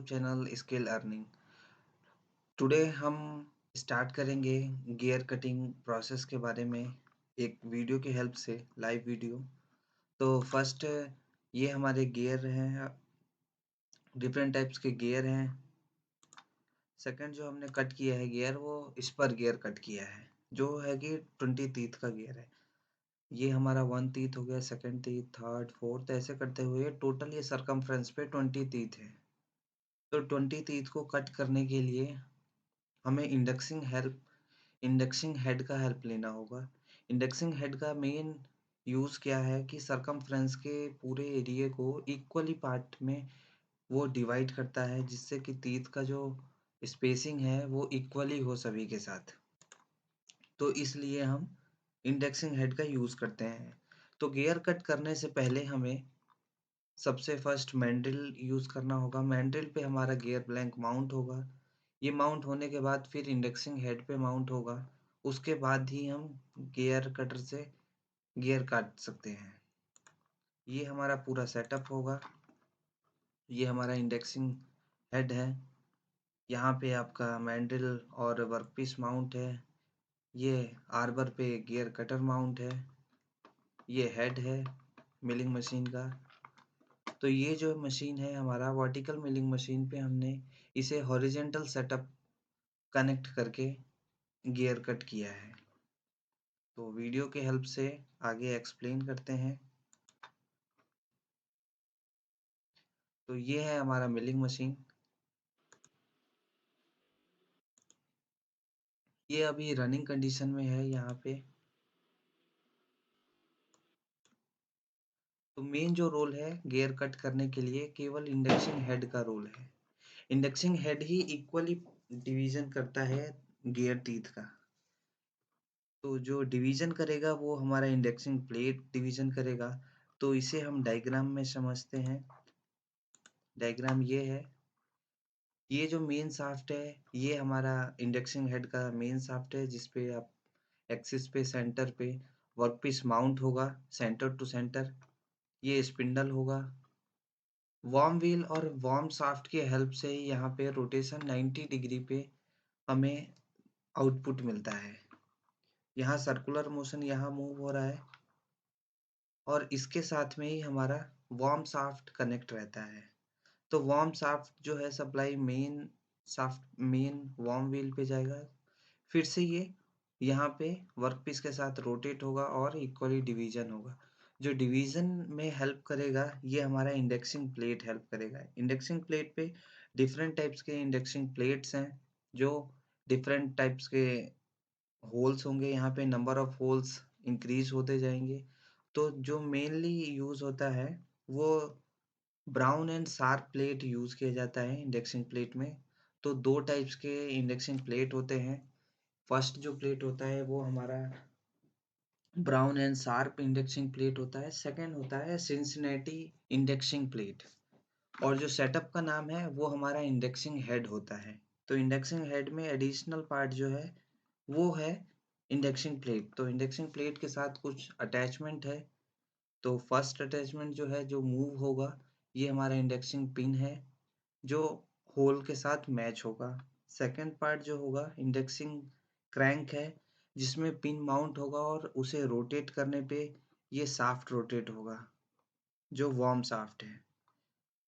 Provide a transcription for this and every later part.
YouTube channel skill earning. Today हम start करेंगे gear cutting process के बारे में एक वीडियो की हेल्प से, लाइव वीडियो। तो फर्स्ट ये हमारे गियर हैं, डिफरेंट टाइप्स के गियर हैं। सेकंड जो हमने कट किया है गियर, वो स्पर गियर कट किया है, जो है कि 20 टीथ का गियर है। ये हमारा 1 टीथ हो गया, सेकंड टीथ, थर्ड, फोर्थ, ऐसे करते हुए टोटल ये सरकमफ्रेंस पे 20 टीथ है। तो 20 टीथ को कट करने के लिए हमें इंडेक्सिंग हेड का हेल्प लेना होगा। इंडेक्सिंग हेड का मेन यूज़ क्या है कि सरकमफ्रेंस के पूरे एरिया को इक्वली पार्ट में वो डिवाइड करता है, जिससे कि टीथ का जो स्पेसिंग है वो इक्वली हो सभी के साथ। तो इसलिए हम इंडेक्सिंग हेड का यूज़ करते हैं। तो गियर कट करने से पहले हमें सबसे फर्स्ट मैंड्रिल यूज़ करना होगा। मैंड्रिल पे हमारा गियर ब्लैंक माउंट होगा। ये माउंट होने के बाद फिर इंडेक्सिंग हेड पे माउंट होगा। उसके बाद ही हम गियर कटर से गियर काट सकते हैं। ये हमारा पूरा सेटअप होगा। ये हमारा इंडेक्सिंग हेड है। यहाँ पे आपका मैंड्रिल और वर्कपीस माउंट है। ये आर्बर पे गियर कटर माउंट है। ये हेड है मिलिंग मशीन का। तो ये जो मशीन है हमारा वर्टिकल मिलिंग मशीन पे हमने इसे हॉरिजेंटल सेटअप कनेक्ट करके गियर कट किया है। तो वीडियो के हेल्प से आगे एक्सप्लेन करते हैं। तो ये है हमारा मिलिंग मशीन। ये अभी रनिंग कंडीशन में है यहाँ पे। तो मेन जो रोल है गियर कट करने के लिए केवल इंडेक्सिंग हेड का रोल है। इंडेक्सिंग हेड ही इक्वली डिवीजन करता है गियर टीथ का। तो जो डिवीजन करेगा वो हमारा इंडेक्सिंग प्लेट डिवीजन करेगा। तो इसे हम डायग्राम में समझते हैं। डायग्राम ये है। ये जो मेन शाफ्ट है ये हमारा इंडेक्सिंग हेड का मेन शाफ्ट है, जिसपे आप एक्सिस पे सेंटर पे वर्कपीस माउंट होगा, सेंटर टू सेंटर। ये स्पिंडल होगा। वर्म व्हील और वर्म शाफ्ट की हेल्प से यहाँ पे रोटेशन 90 डिग्री पे हमें आउटपुट मिलता है। यहाँ सर्कुलर मोशन यहाँ मूव हो रहा है और इसके साथ में ही हमारा वर्म शाफ्ट कनेक्ट रहता है। तो वर्म शाफ्ट जो है सप्लाई मेन वर्म व्हील पे जाएगा। फिर से ये यहाँ पे वर्कपीस के साथ रोटेट होगा और इक्वली डिवीजन होगा। जो डिवीजन में हेल्प करेगा ये हमारा इंडेक्सिंग प्लेट हेल्प करेगा। इंडेक्सिंग प्लेट पे डिफरेंट टाइप्स के इंडेक्सिंग प्लेट्स हैं, जो डिफरेंट टाइप्स के होल्स होंगे। यहाँ पे नंबर ऑफ होल्स इंक्रीज होते जाएंगे। तो जो मेनली यूज होता है वो brown and sharp plate use किया जाता है इंडेक्सिंग प्लेट में। तो दो टाइप्स के इंडेक्सिंग प्लेट होते हैं। फर्स्ट जो प्लेट होता है वो हमारा brown and sharp indexing plate होता है। सेकंड होता है सिंसिनेटी इंडेक्सिंग प्लेट। और जो सेटअप का नाम है वो हमारा इंडेक्सिंग हेड होता है। तो इंडेक्सिंग हेड में एडिशनल पार्ट जो है वो है इंडेक्सिंग प्लेट। तो इंडेक्सिंग प्लेट के साथ कुछ अटैचमेंट है। तो फर्स्ट अटैचमेंट जो है जो मूव होगा ये हमारा इंडेक्सिंग पिन है, जो होल के साथ मैच होगा। सेकंड पार्ट जो होगा इंडेक्सिंग क्रैंक है, जिसमें पिन माउंट होगा और उसे रोटेट करने पे ये शाफ्ट रोटेट होगा, जो वर्म शाफ्ट है।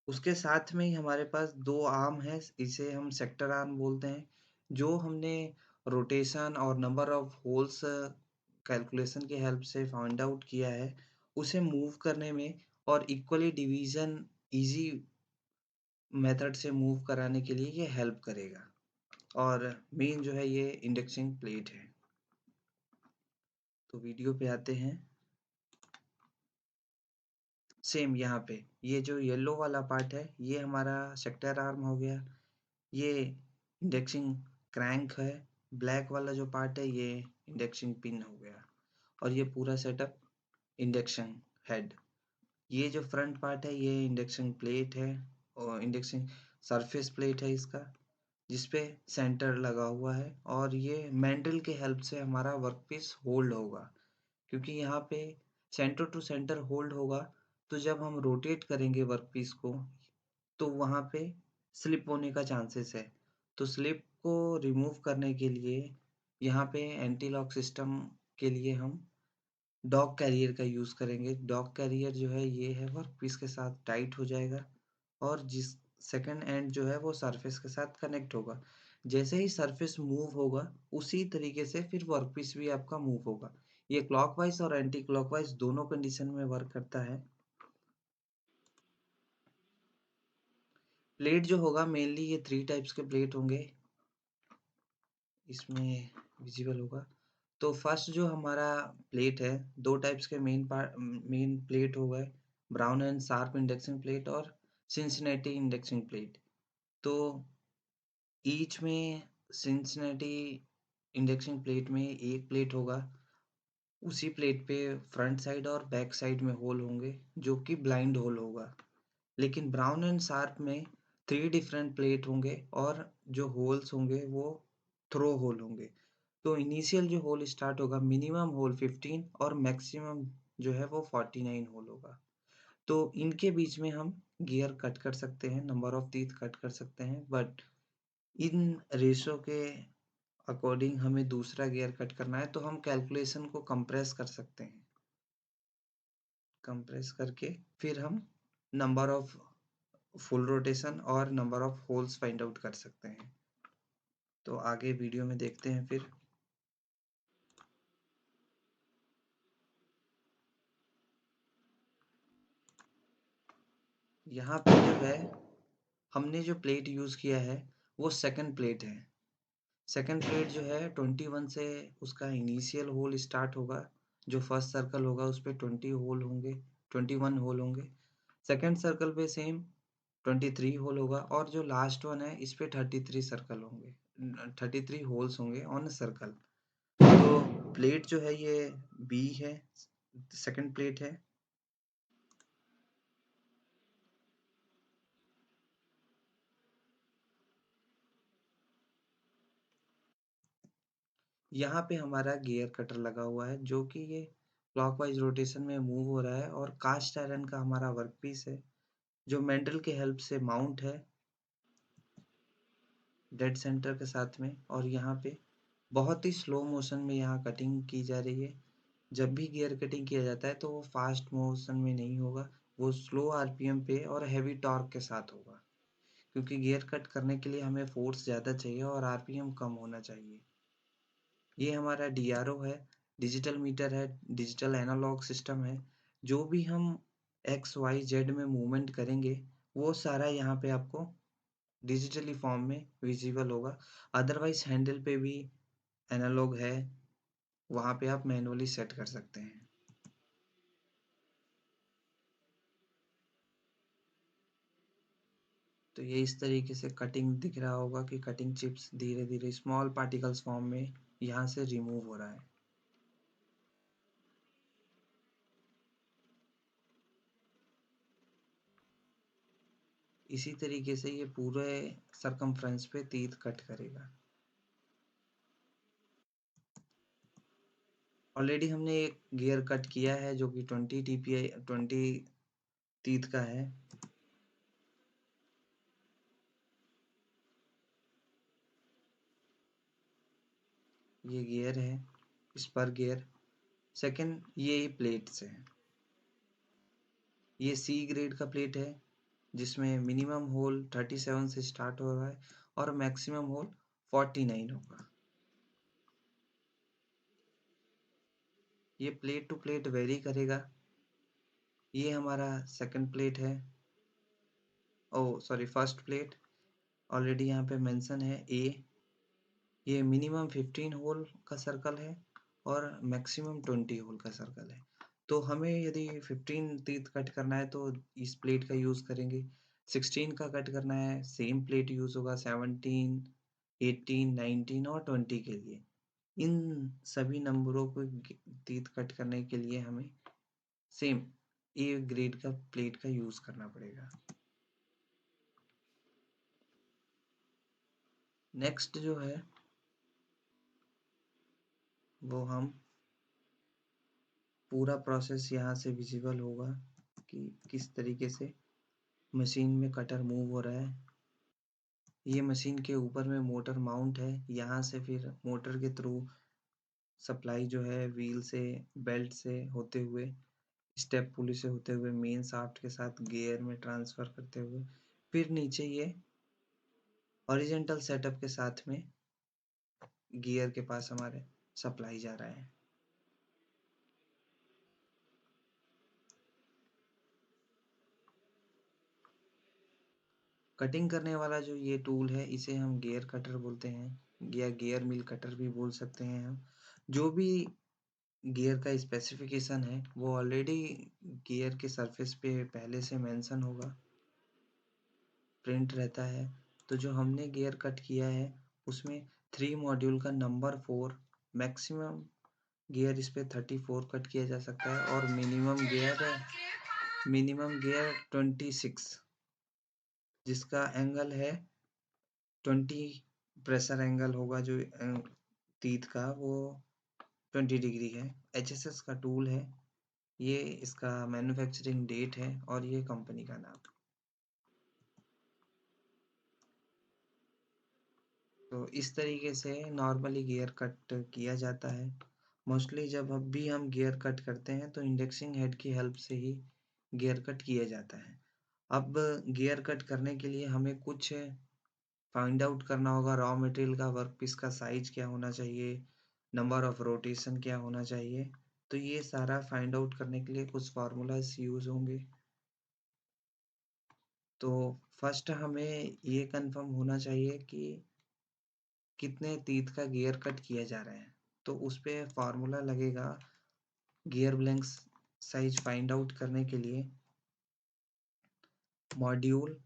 उसके साथ में ही हमारे पास दो आर्म है, इसे हम सेक्टर आर्म बोलते हैं। जो हमने रोटेशन और नंबर ऑफ होल्स कैलकुलेशन की हेल्प से फाइंड आउट किया है, उसे मूव करने में और इक्वली डिवीजन इजी मेथड से मूव कराने के लिए ये हेल्प करेगा। और मेन जो है ये इंडेक्सिंग प्लेट है। तो वीडियो पे आते हैं। सेम यहाँ पे ये जो येलो वाला पार्ट है ये हमारा सेक्टर आर्म हो गया। ये इंडेक्सिंग क्रैंक है। ब्लैक वाला जो पार्ट है ये इंडेक्सिंग पिन हो गया। और ये पूरा सेटअप इंडेक्शन हेड। ये जो फ्रंट पार्ट है ये इंडेक्सिंग प्लेट है और इंडेक्सिंग सरफेस प्लेट है इसका, जिसपे सेंटर लगा हुआ है। और ये मैंड्रिल के हेल्प से हमारा वर्कपीस होल्ड होगा, क्योंकि यहाँ पे सेंटर टू सेंटर होल्ड होगा। तो जब हम रोटेट करेंगे वर्कपीस को तो वहाँ पे स्लिप होने का चांसेस है। तो स्लिप को रिमूव करने के लिए यहाँ पे एंटी लॉक सिस्टम के लिए हम डॉग कैरियर का यूज़ करेंगे। डॉग कैरियर जो है ये है वर्कपीस के साथ टाइट हो जाएगा और जिस सेकंड एंड जो है वो सरफेस के साथ कनेक्ट होगा। जैसे ही सरफेस मूव होगा उसी तरीके से फिर वर्कपीस भी आपका मूव होगा। ये क्लॉकवाइज़ और एंटी क्लॉकवाइज़ दोनों कंडीशन में वर्क करता है। प्लेट जो होगा मेनली ये 3 टाइप्स के प्लेट होंगे। इसमें विजिबल होगा। तो फर्स्ट जो हमारा प्लेट है, 2 टाइप्स के मेन प्लेट हो गए, brown and sharp indexing plate और सिंसिनेटी इंडेक्सिंग प्लेट। तो ईच में सिंसिनेटी इंडेक्सिंग प्लेट में एक प्लेट होगा, उसी प्लेट पे फ्रंट साइड और बैक साइड में होल होंगे, जो कि ब्लाइंड होल होगा। लेकिन ब्राउन एंड शार्प में 3 डिफरेंट प्लेट होंगे और जो होल्स होंगे वो थ्रो होल होंगे। तो इनिशियल जो होल स्टार्ट होगा मिनिमम होल 15 और मैक्सिमम जो है वो 49 होल होगा। तो इनके बीच में हम गियर कट कर सकते हैं, नंबर ऑफ टीथ कट कर सकते हैं, बट इन रेशो के अकॉर्डिंग हमें दूसरा गियर कट करना है तो हम कैलकुलेशन को कंप्रेस कर सकते हैं। कंप्रेस करके फिर हम नंबर ऑफ फुल रोटेशन और number of holes find out कर सकते हैं। तो आगे वीडियो में देखते हैं फिर। यहाँ पे जो है हमने जो प्लेट यूज़ किया है वो सेकंड प्लेट है। सेकंड प्लेट जो है 21 से उसका इनिशियल होल स्टार्ट होगा। जो फर्स्ट सर्कल होगा उस पे 20 होल होंगे, 21 होल होंगे। सेकंड सर्कल पे सेम 23 होल होगा और जो लास्ट वन है इस पे 33 सर्कल होंगे, 33 होल्स होंगे ऑन अ सर्कल। तो प्लेट जो है ये बी है, सेकंड प्लेट है। यहाँ पे हमारा गियर कटर लगा हुआ है जो कि ये क्लॉकवाइज रोटेशन में मूव हो रहा है और कास्ट आयरन का हमारा वर्कपीस है जो मेंडल के हेल्प से माउंट है डेड सेंटर के साथ में। और यहाँ पे बहुत ही स्लो मोशन में यहाँ कटिंग की जा रही है। जब भी गियर कटिंग किया जाता है तो वो फास्ट मोशन में नहीं होगा, वो स्लो आरपीएम पे और हैवी टॉर्क के साथ होगा, क्योंकि गियर कट करने के लिए हमें फोर्स ज़्यादा चाहिए और आरपीएम कम होना चाहिए। ये हमारा डीआरओ है, डिजिटल मीटर है, डिजिटल एनालॉग सिस्टम है। जो भी हम एक्स वाई जेड में मूवमेंट करेंगे वो सारा यहाँ पे आपको डिजिटली फॉर्म में विजिबल होगा। अदरवाइज हैंडल पे भी एनालॉग है, वहाँ पे आप मैनुअली सेट कर सकते हैं। तो ये इस तरीके से कटिंग दिख रहा होगा कि कटिंग चिप्स धीरे धीरे स्मॉल पार्टिकल्स फॉर्म में यहाँ से रिमूव हो रहा है। इसी तरीके से ये पूरे सरकमफ्रेंस पे तीत कट करेगा। ऑलरेडी हमने एक गियर कट किया है जो कि 20 टीपीआई 20 तीत का है। ये गियर है, स्पर गियर। सेकंड ये प्लेट्स है, ये सी ग्रेड का प्लेट है जिसमें मिनिमम होल 37 से स्टार्ट हो रहा है और मैक्सिमम होल 49 होगा। ये प्लेट टू प्लेट वेरी करेगा। ये हमारा सेकंड प्लेट है, ओ सॉरी फर्स्ट प्लेट। ऑलरेडी यहाँ पे मेंशन है ए। ये मिनिमम 15 होल का सर्कल है और मैक्सिमम 20 होल का सर्कल है। तो हमें यदि 15 टीथ कट करना है तो इस प्लेट का यूज़ करेंगे। 16 का कट करना है सेम प्लेट यूज़ होगा 17, 18, 19 और 20 के लिए। इन सभी नंबरों को टीथ कट करने के लिए हमें सेम ए ग्रेड का प्लेट का यूज़ करना पड़ेगा। नेक्स्ट जो है वो हम पूरा प्रोसेस यहाँ से विजिबल होगा कि किस तरीके से मशीन में कटर मूव हो रहा है। ये मशीन के ऊपर में मोटर माउंट है, यहाँ से फिर मोटर के थ्रू सप्लाई जो है व्हील से, बेल्ट से होते हुए, स्टेप पुली से होते हुए, मेन शाफ्ट के साथ गियर में ट्रांसफर करते हुए, फिर नीचे ये हॉरिजॉन्टल सेटअप के साथ में गियर के पास हमारे सप्लाई जा रहा है। कटिंग करने वाला जो ये टूल है इसे हम गियर कटर बोलते हैं या गियर मिल कटर भी बोल सकते हैं हम। जो भी गियर का स्पेसिफिकेशन है वो ऑलरेडी गियर के सरफेस पे पहले से मेंशन होगा, प्रिंट रहता है। तो जो हमने गियर कट किया है उसमें 3 मॉड्यूल का नंबर 4, मैक्सिमम गियर इस पे 34 कट किया जा सकता है और मिनिमम गियर 26, जिसका एंगल है 20, प्रेशर एंगल होगा जो टीथ का वो 20 डिग्री है। HSS का टूल है ये, इसका मैन्युफैक्चरिंग डेट है और ये कंपनी का नाम। तो इस तरीके से नॉर्मली गियर कट किया जाता है। मोस्टली जब अब भी हम गियर कट करते हैं तो इंडेक्सिंग हेड की हेल्प से ही गियर कट किया जाता है। अब गियर कट करने के लिए हमें कुछ फाइंड आउट करना होगा। रॉ मटेरियल का, वर्क पीस का साइज क्या होना चाहिए, नंबर ऑफ रोटेशन क्या होना चाहिए। तो ये सारा फाइंड आउट करने के लिए कुछ फार्मूलाज यूज होंगे। तो फर्स्ट हमें ये कंफर्म होना चाहिए कि कितने टीथ का गियर कट किया जा रहा है। तो उस पे फार्मूला लगेगा gear blank size find out करने के लिए। Module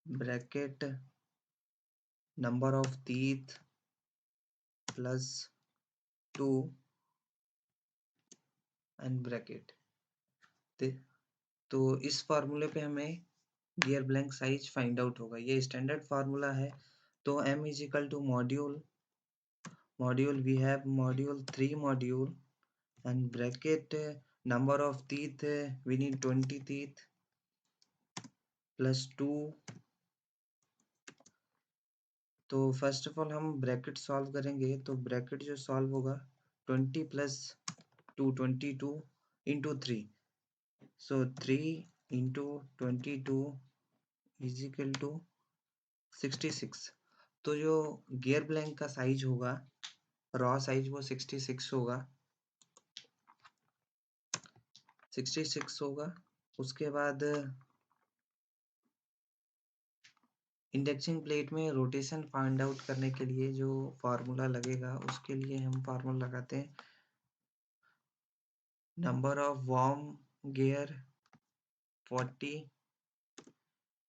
bracket number of teeth plus 2 and bracket. तो इस फार्मूले पे हमें gear blank size find out होगा। ये स्टैंडर्ड फार्मूला है। तो m is equal to module we have module 3 module and bracket number of teeth we need 20 teeth plus 2। तो फर्स्ट ऑफ ऑल हम ब्रैकेट सॉल्व करेंगे तो ब्रैकेट जो solve होगा 20 प्लस 2 22 into 3, so 3 into 22 is equal to 66। तो जो gear blank का साइज होगा, रॉ साइज वो 66 होगा, 66 होगा। उसके बाद इंडेक्सिंग प्लेट में रोटेशन फाइंड आउट करने के लिए जो फार्मूला लगेगा उसके लिए हम फार्मूला लगाते हैं number of warm gear 40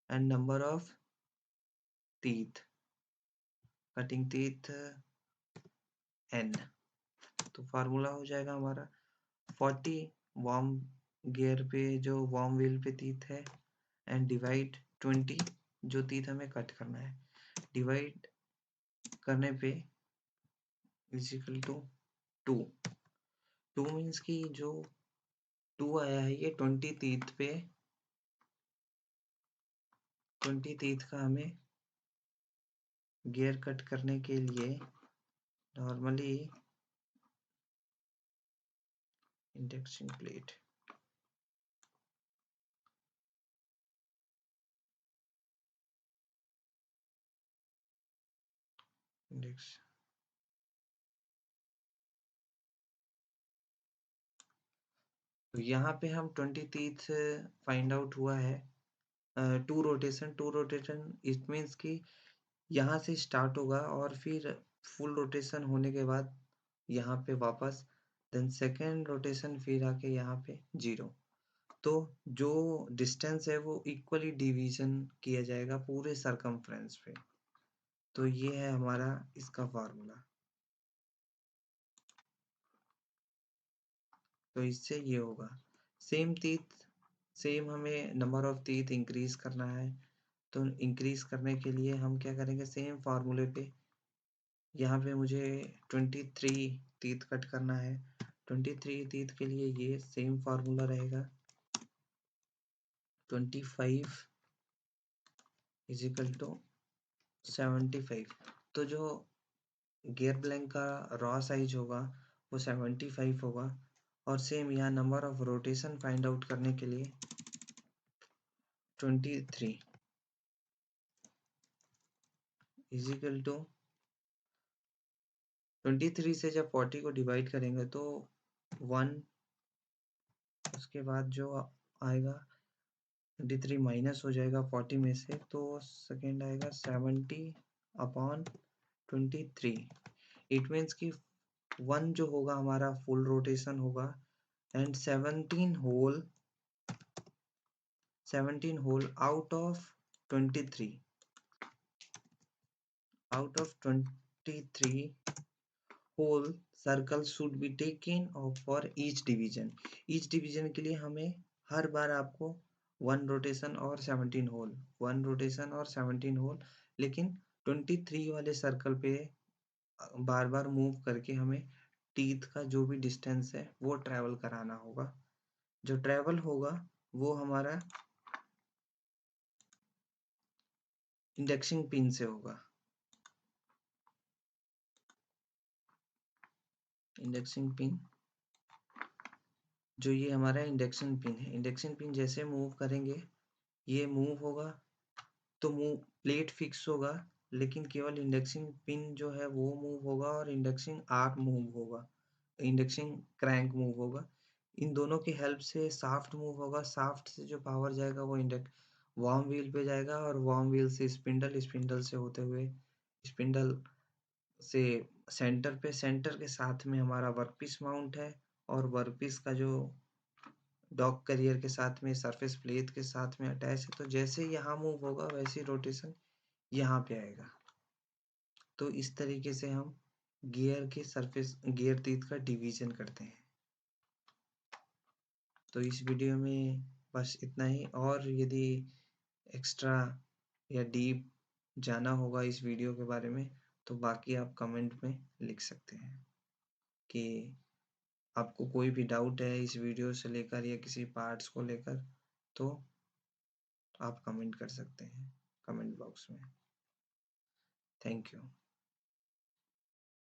and number of teeth, cutting teeth n। तो फार्मूला हो जाएगा हमारा 40 वार्म गियर पे जो वार्म व्हील पे टीथ है एंड डिवाइड 20 जो टीथ हमें कट करना है, डिवाइड करने पे इज इक्वल टू 2। 2 मीन्स की जो 2 आया है ये 20 टीथ पे, 20 टीथ का हमें गियर कट करने के लिए नॉर्मली इंडेक्सिंग प्लेट इंडेक्स तो यहाँ पे हम 20 टीथ फाइंड आउट हुआ है। 2 रोटेशन इट मीन्स कि यहाँ से स्टार्ट होगा और फिर फुल रोटेशन होने के बाद यहाँ पे वापस, देन सेकेंड रोटेशन फिर आके यहाँ पे 0। तो जो डिस्टेंस है वो इक्वली डिवीजन किया जाएगा पूरे सरकमफ्रेंस पे। तो ये है हमारा इसका फार्मूला। तो इससे ये होगा सेम टीथ, सेम हमें नंबर ऑफ टीथ इंक्रीज करना है। तो इंक्रीज करने के लिए हम क्या करेंगे, सेम फार्मूले पे यहाँ पे मुझे 23 टीथ कट करना है। 23 टीथ के लिए ये सेम फार्मूला रहेगा 25 इज इक्वल टू 75। तो जो गियर ब्लैंक का रॉ साइज होगा वो 75 होगा। और सेम यहाँ number of rotation find out करने के लिए 23 इज इक्वल टू 23 से जब 40 को डिवाइड करेंगे तो 1, उसके बाद जो आएगा 23 माइनस हो जाएगा 40 में से, तो सेकेंड आएगा 70/23। इट मीन्स कि 1 जो होगा हमारा फुल रोटेशन होगा and 17 hole out of 23 whole circle should be taken for each division। each division के लिए हमें हर बार आपको 1 रोटेशन और 17 होल, 1 रोटेशन और 17 होल, लेकिन 23 वाले सर्कल पे बार बार मूव करके हमें टीथ का जो भी डिस्टेंस है वो ट्रेवल कराना होगा। जो ट्रेवल होगा वो हमारा इंडेक्सिंग पिन से होगा। इंडेक्सिंग पिन, जो ये हमारा इंडेक्शन पिन है, इंडेक्शन पिन जैसे मूव करेंगे ये मूव होगा तो मूव प्लेट फिक्स होगा, लेकिन केवल इंडेक्सिंग पिन जो है वो मूव होगा और इंडेक्सिंग आर्क मूव होगा, इंडेक्सिंग क्रैंक मूव होगा। इन दोनों की हेल्प से शाफ्ट मूव होगा। शाफ्ट से जो पावर जाएगा वो वार्म व्हील पे जाएगा और वार्म व्हील से स्पिंडल, स्पिंडल से होते हुए स्पिंडल से सेंटर पे, सेंटर के साथ में हमारा वर्कपीस माउंट है और वर्कपीस का जो डॉग करियर के साथ में सरफेस प्लेट के साथ में अटैच है। तो जैसे यहाँ मूव होगा वैसे रोटेशन यहाँ पे आएगा। तो इस तरीके से हम गियर के सरफेस, गियर टीथ का डिवीजन करते हैं। तो इस वीडियो में बस इतना ही, और यदि एक्स्ट्रा या डीप जाना होगा इस वीडियो के बारे में तो बाकी आप कमेंट में लिख सकते हैं कि आपको कोई भी डाउट है इस वीडियो से लेकर या किसी पार्ट्स को लेकर, तो आप कमेंट कर सकते हैं कमेंट बॉक्स में। Thank you.